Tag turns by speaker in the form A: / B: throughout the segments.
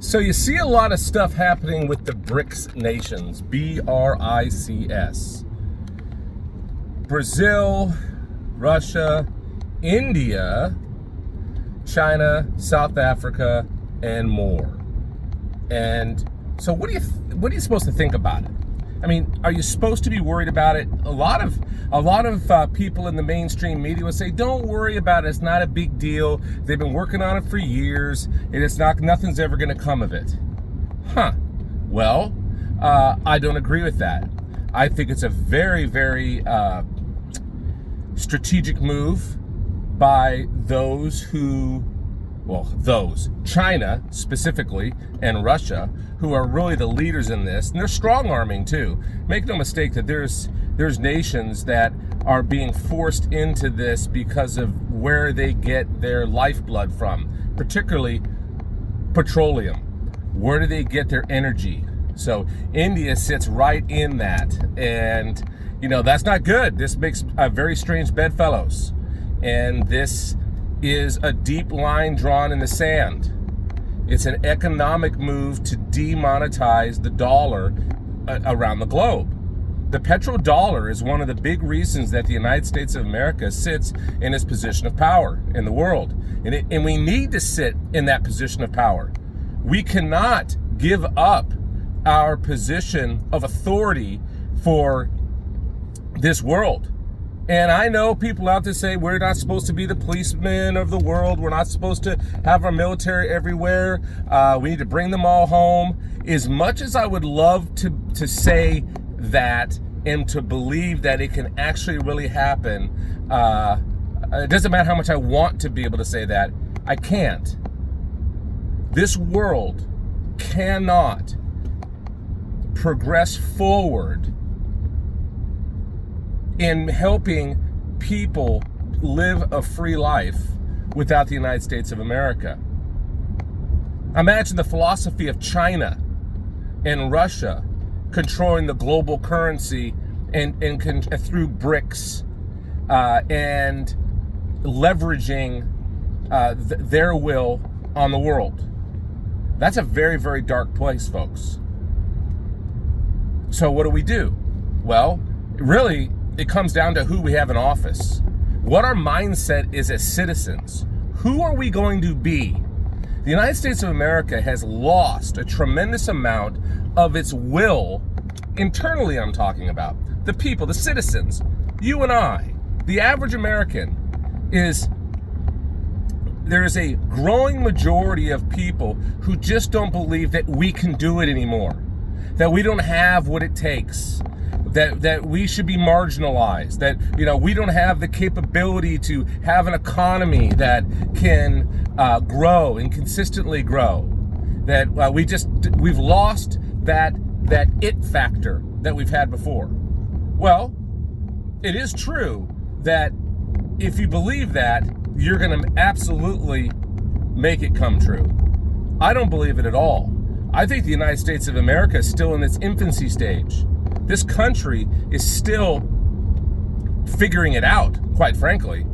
A: So you see a lot of stuff happening with the BRICS nations, B.R.I.C.S. Brazil, Russia, India, China, South Africa, and more. And so what are you supposed to think about it? I mean, are you supposed to be worried about it? A lot of people in the mainstream media will say, "Don't worry about it. It's not a big deal. They've been working on it for years, and nothing's ever going to come of it." Well, I don't agree with that. I think it's a very, very strategic move by China specifically, and Russia, who are really the leaders in this, and they're strong arming too. Make no mistake that there's nations that are being forced into this because of where they get their lifeblood from, particularly petroleum. Where do they get their energy? So India sits right in that, and that's not good. This makes a very strange bedfellows, and this is a deep line drawn in the sand. It's an economic move to demonetize the dollar around the globe. The petrodollar is one of the big reasons that the United States of America sits in its position of power in the world. And we need to sit in that position of power. We cannot give up our position of authority for this world. And I know people out there say we're not supposed to be the policemen of the world. We're not supposed to have our military everywhere. We need to bring them all home. As much as I would love to say that and to believe that it can actually really happen, it doesn't matter how much I want to be able to say that. I can't. This world cannot progress forward in helping people live a free life without the United States of America. Imagine the philosophy of China and Russia controlling the global currency and through BRICS and leveraging their will on the world. That's a very, very dark place, folks. So what do? Well, really, it comes down to who we have in office. What our mindset is as citizens. Who are we going to be? The United States of America has lost a tremendous amount of its will, internally I'm talking about. The people, the citizens, you and I, the average American, there is a growing majority of people who just don't believe that we can do it anymore. That we don't have what it takes. That we should be marginalized, that we don't have the capability to have an economy that can grow and consistently grow, that we've lost that it factor that we've had before. Well, it is true that if you believe that, you're going to absolutely make it come true. I don't believe it at all. I think the United States of America is still in its infancy stage. This country is still figuring it out, quite frankly.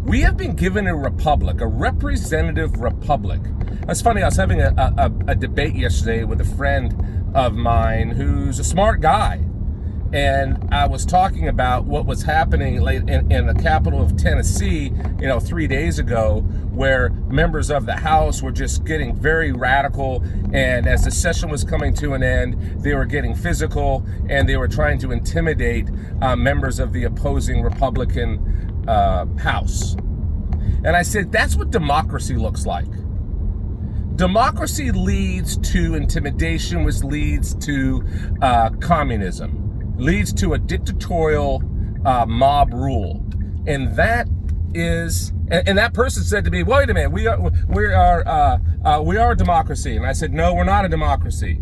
A: We have been given a republic, a representative republic. That's funny, I was having a debate yesterday with a friend of mine who's a smart guy. And I was talking about what was happening in the capital of Tennessee, 3 days ago, where members of the House were just getting very radical. And as the session was coming to an end, they were getting physical and they were trying to intimidate members of the opposing Republican House. And I said, that's what democracy looks like. Democracy leads to intimidation, which leads to communism. Leads to a dictatorial mob rule, and that person said to me, "Wait a minute, we are a democracy," and I said, "No, we're not a democracy."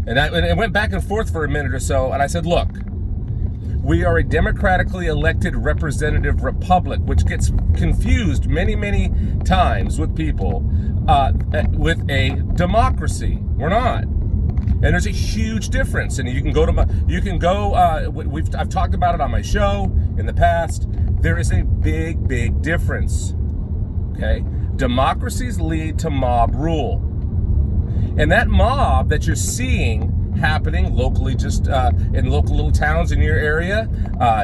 A: And it went back and forth for a minute or so, and I said, "Look, we are a democratically elected representative republic," which gets confused many, many times with people with a democracy. We're not. And there's a huge difference, and I've talked about it on my show in the past. There is a big, big difference. Okay, democracies lead to mob rule. And that mob that you're seeing happening locally, just in local little towns in your area,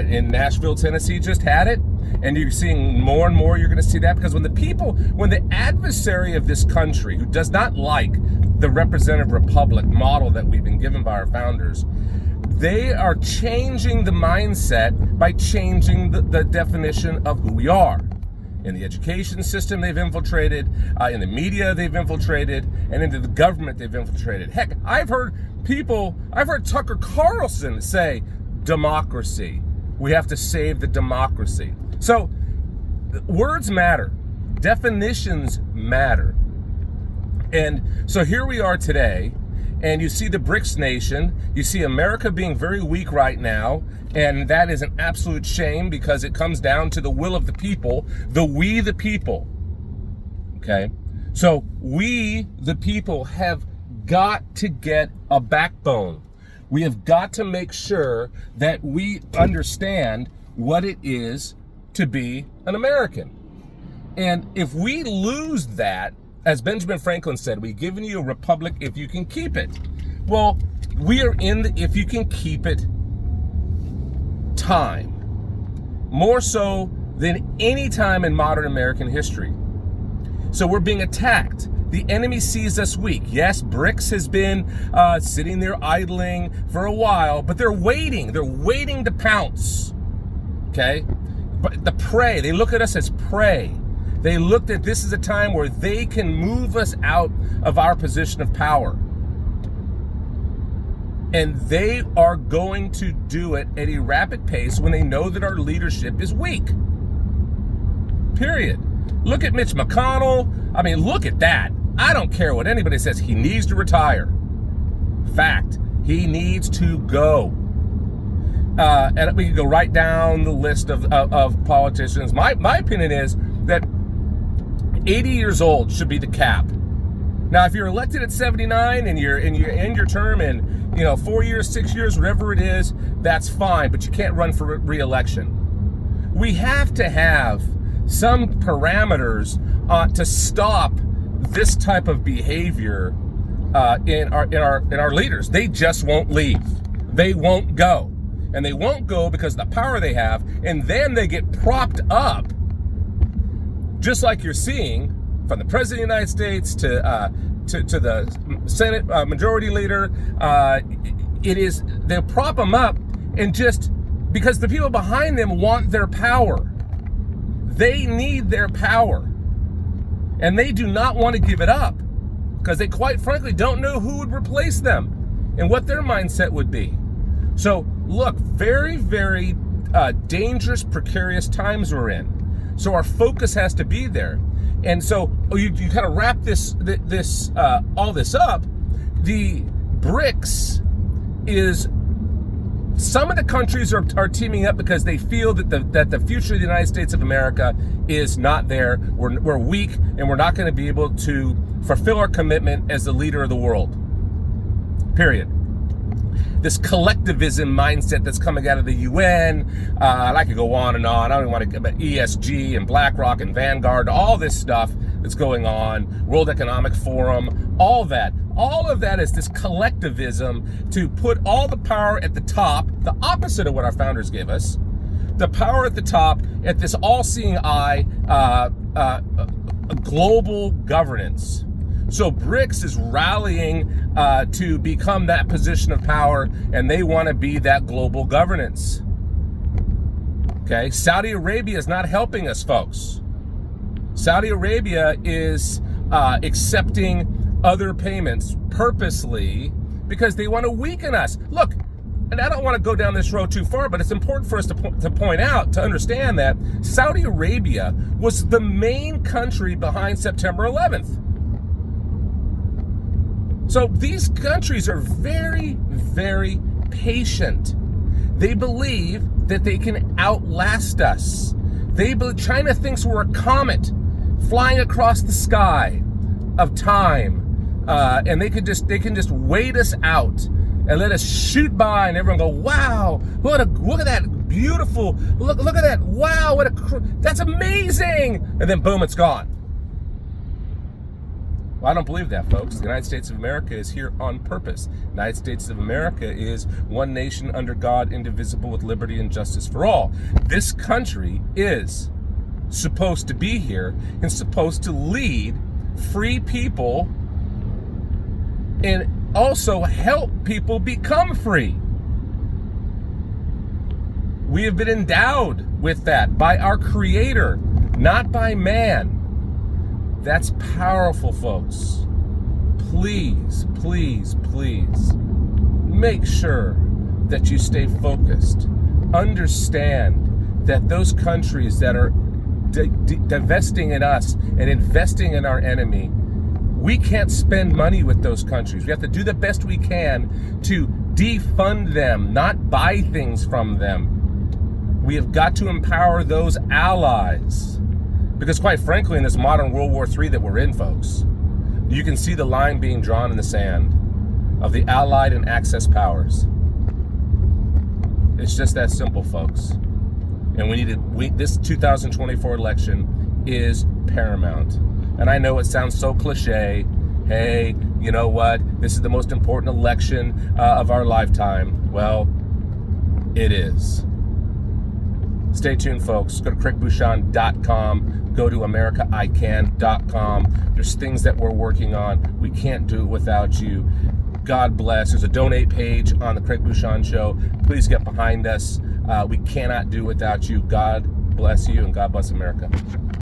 A: in Nashville, Tennessee, just had it. And you're seeing more and more, you're going to see that, because when the adversary of this country, who does not like the representative republic model that we've been given by our founders, they are changing the mindset by changing the definition of who we are. In the education system, they've infiltrated. In the media, they've infiltrated. And into the government, they've infiltrated. Heck, I've heard Tucker Carlson say, democracy. We have to save the democracy. So, words matter. Definitions matter. And so here we are today, and you see the B.R.I.C.S nation, you see America being very weak right now, and that is an absolute shame, because it comes down to the will of the people, we the people. Okay? So we the people have got to get a backbone. We have got to make sure that we understand what it is to be an American. And if we lose that, as Benjamin Franklin said, we've given you a republic if you can keep it. Well, we are in the if you can keep it time. More so than any time in modern American history. So we're being attacked. The enemy sees us weak. Yes, B.R.I.C.S has been sitting there idling for a while, but they're waiting. They're waiting to pounce. Okay? But the prey, they look at us as prey. They looked at this as a time where they can move us out of our position of power. And they are going to do it at a rapid pace when they know that our leadership is weak. Period. Look at Mitch McConnell. I mean, look at that. I don't care what anybody says. He needs to retire. Fact. He needs to go. And we can go right down the list of politicians. My opinion is that 80 years old should be the cap. Now, if you're elected at 79 and you end your term in 4 years, 6 years, whatever it is, that's fine. But you can't run for re-election. We have to have some parameters to stop this type of behavior in our leaders. They just won't leave. They won't go. And they won't go because of the power they have, and then they get propped up, just like you're seeing from the President of the United States to the Senate Majority Leader. They'll prop them up, and just because the people behind them want their power. They need their power, and they do not want to give it up, because they quite frankly don't know who would replace them and what their mindset would be. So look, very, very dangerous, precarious times we're in. So our focus has to be there. And so you kind of wrap all this up. The B.R.I.C.S is, some of the countries are teaming up because they feel that the future of the United States of America is not there. We're weak, and we're not going to be able to fulfill our commitment as the leader of the world. Period. This collectivism mindset that's coming out of the UN, I could go on and on. I don't even want to get about ESG and BlackRock and Vanguard, all this stuff that's going on, World Economic Forum, all that. All of that is this collectivism to put all the power at the top, the opposite of what our founders gave us, the power at the top at this all-seeing eye, global governance. So B.R.I.C.S is rallying to become that position of power, and they want to be that global governance. Okay, Saudi Arabia is not helping us, folks. Saudi Arabia is accepting other payments purposely because they want to weaken us. Look, and I don't want to go down this road too far, but it's important for us to point out, to understand that Saudi Arabia was the main country behind September 11th. So these countries are very, very patient. They believe that they can outlast us. China thinks we're a comet flying across the sky of time, and they can just wait us out and let us shoot by, and everyone go, "Wow! Look at that beautiful! Look at that! Wow! That's amazing!" And then boom, it's gone. Well, I don't believe that, folks. The United States of America is here on purpose. The United States of America is one nation under God, indivisible, with liberty and justice for all. This country is supposed to be here and supposed to lead free people and also help people become free. We have been endowed with that by our Creator, not by man. That's powerful, folks. Please, please, please make sure that you stay focused. Understand that those countries that are divesting in us and investing in our enemy, we can't spend money with those countries. We have to do the best we can to defund them, not buy things from them. We have got to empower those allies. Because quite frankly, in this modern World War III that we're in, folks, you can see the line being drawn in the sand of the Allied and Axis powers. It's just that simple, folks. And this 2024 election is paramount. And I know it sounds so cliche. Hey, you know what? This is the most important election of our lifetime. Well, it is. Stay tuned, folks. Go to CraigBouchon.com. Go to AmericaICan.com. There's things that we're working on. We can't do it without you. God bless. There's a donate page on the Craig Bouchon Show. Please get behind us. We cannot do it without you. God bless you, and God bless America.